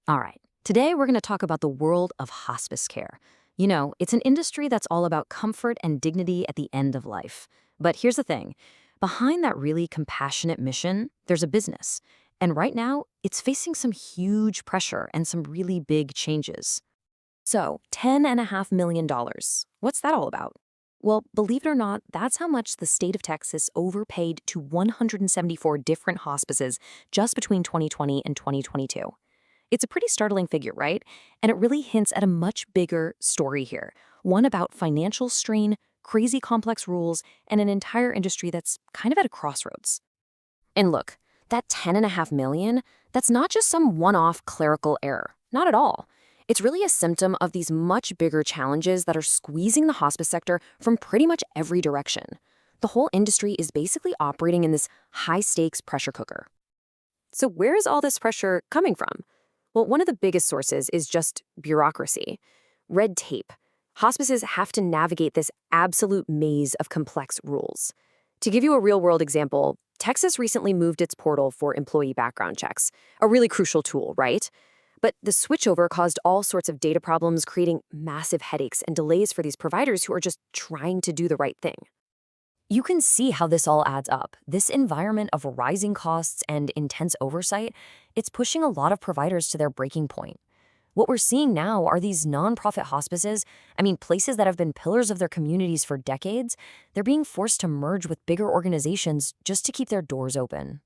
All right. Today, we're going to talk about the world of hospice care. It's an industry that's all about comfort and dignity at the end of life. But here's the thing, behind that really compassionate mission, there's a business. And right now, it's facing some huge pressure and some really big changes. So, $10.5 million. What's that all about? Well, believe it or not, that's how much the state of Texas overpaid to 174 different hospices just between 2020 and 2022. It's a pretty startling figure, right? And it really hints at a much bigger story here, one about financial strain, crazy complex rules, and an entire industry that's kind of at a crossroads. And look, that 10.5 million, that's not just some one-off clerical error. Not at all. It's really a symptom of these much bigger challenges that are squeezing the hospice sector from pretty much every direction. The whole industry is basically operating in this high-stakes pressure cooker. So where is all this pressure coming from? Well, one of the biggest sources is just bureaucracy, red tape. Hospices have to navigate this absolute maze of complex rules. To give you a real-world example, Texas recently moved its portal for employee background checks, a really crucial tool, right? But the switchover caused all sorts of data problems, creating massive headaches and delays for these providers who are just trying to do the right thing. You can see how this all adds up. This environment of rising costs and intense oversight, it's pushing a lot of providers to their breaking point. What we're seeing now are these nonprofit hospices, places that have been pillars of their communities for decades, they're being forced to merge with bigger organizations just to keep their doors open.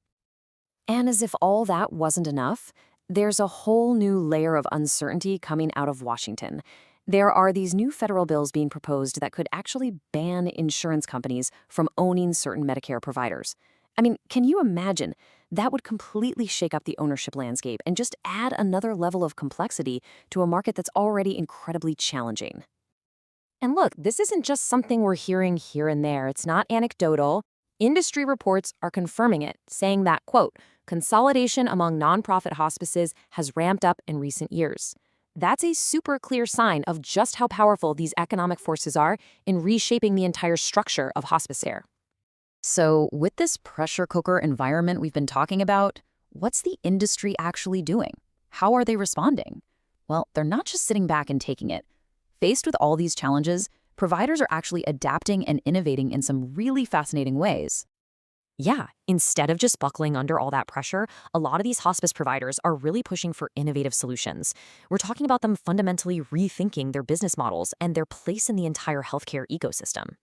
And as if all that wasn't enough, there's a whole new layer of uncertainty coming out of Washington. There are these new federal bills being proposed that could actually ban insurance companies from owning certain Medicare providers. Can you imagine? That would completely shake up the ownership landscape and just add another level of complexity to a market that's already incredibly challenging. And look, this isn't just something we're hearing here and there. It's not anecdotal. Industry reports are confirming it, saying that, quote, consolidation among nonprofit hospices has ramped up in recent years. That's a super clear sign of just how powerful these economic forces are in reshaping the entire structure of hospice care. So, with this pressure cooker environment we've been talking about, what's the industry actually doing? How are they responding? Well, they're not just sitting back and taking it. Faced with all these challenges, providers are actually adapting and innovating in some really fascinating ways. Yeah, instead of just buckling under all that pressure, a lot of these hospice providers are really pushing for innovative solutions. We're talking about them fundamentally rethinking their business models and their place in the entire healthcare ecosystem.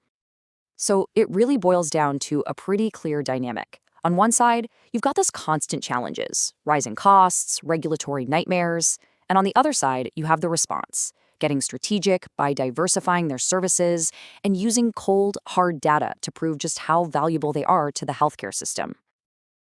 So it really boils down to a pretty clear dynamic. On one side, you've got those constant challenges, rising costs, regulatory nightmares, and on the other side, you have the response, getting strategic by diversifying their services and using cold, hard data to prove just how valuable they are to the healthcare system.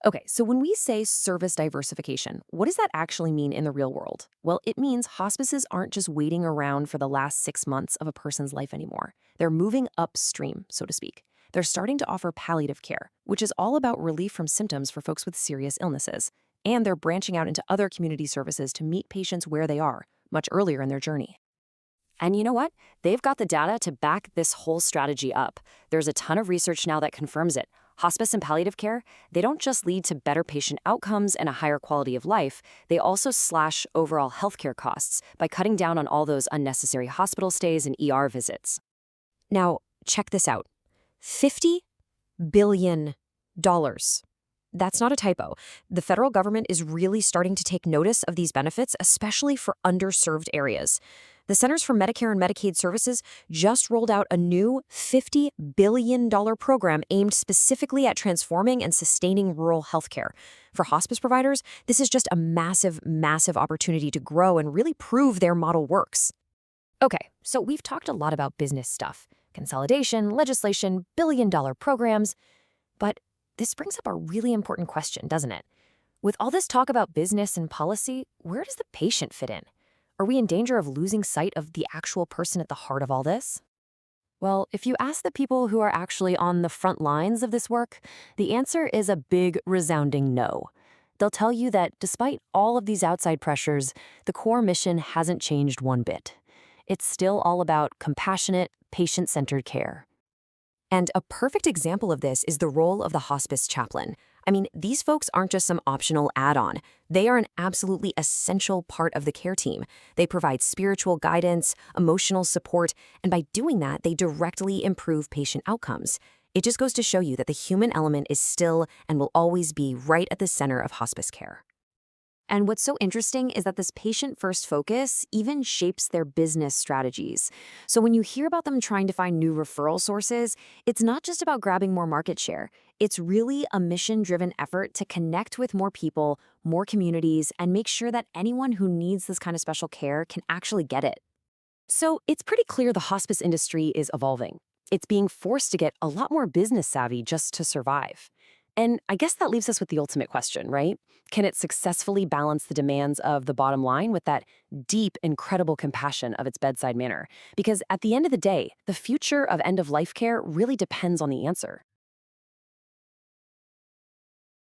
Okay, so when we say service diversification, what does that actually mean in the real world? Well, it means hospices aren't just waiting around for the last 6 months of a person's life anymore. They're moving upstream, so to speak. They're starting to offer palliative care, which is all about relief from symptoms for folks with serious illnesses. And they're branching out into other community services to meet patients where they are, much earlier in their journey. And you know what? They've got the data to back this whole strategy up. There's a ton of research now that confirms it. Hospice and palliative care, they don't just lead to better patient outcomes and a higher quality of life, they also slash overall healthcare costs by cutting down on all those unnecessary hospital stays and ER visits. Now, check this out. $50 billion. That's not a typo. The federal government is really starting to take notice of these benefits, especially for underserved areas. The Centers for Medicare and Medicaid Services just rolled out a new $50 billion program aimed specifically at transforming and sustaining rural healthcare. For hospice providers, this is just a massive, massive opportunity to grow and really prove their model works. Okay, so we've talked a lot about business stuff, consolidation, legislation, billion-dollar programs, but this brings up a really important question, doesn't it? With all this talk about business and policy, where does the patient fit in? Are we in danger of losing sight of the actual person at the heart of all this? Well, if you ask the people who are actually on the front lines of this work, the answer is a big, resounding no. They'll tell you that despite all of these outside pressures, the core mission hasn't changed one bit. It's still all about compassionate, patient-centered care. And a perfect example of this is the role of the hospice chaplain. I mean, these folks aren't just some optional add-on. They are an absolutely essential part of the care team. They provide spiritual guidance, emotional support, and by doing that, they directly improve patient outcomes. It just goes to show you that the human element is still and will always be right at the center of hospice care. And what's so interesting is that this patient-first focus even shapes their business strategies. So when you hear about them trying to find new referral sources, it's not just about grabbing more market share. It's really a mission-driven effort to connect with more people, more communities, and make sure that anyone who needs this kind of special care can actually get it. So it's pretty clear the hospice industry is evolving. It's being forced to get a lot more business savvy just to survive. And I guess that leaves us with the ultimate question, right? Can it successfully balance the demands of the bottom line with that deep, incredible compassion of its bedside manner? Because at the end of the day, the future of end-of-life care really depends on the answer.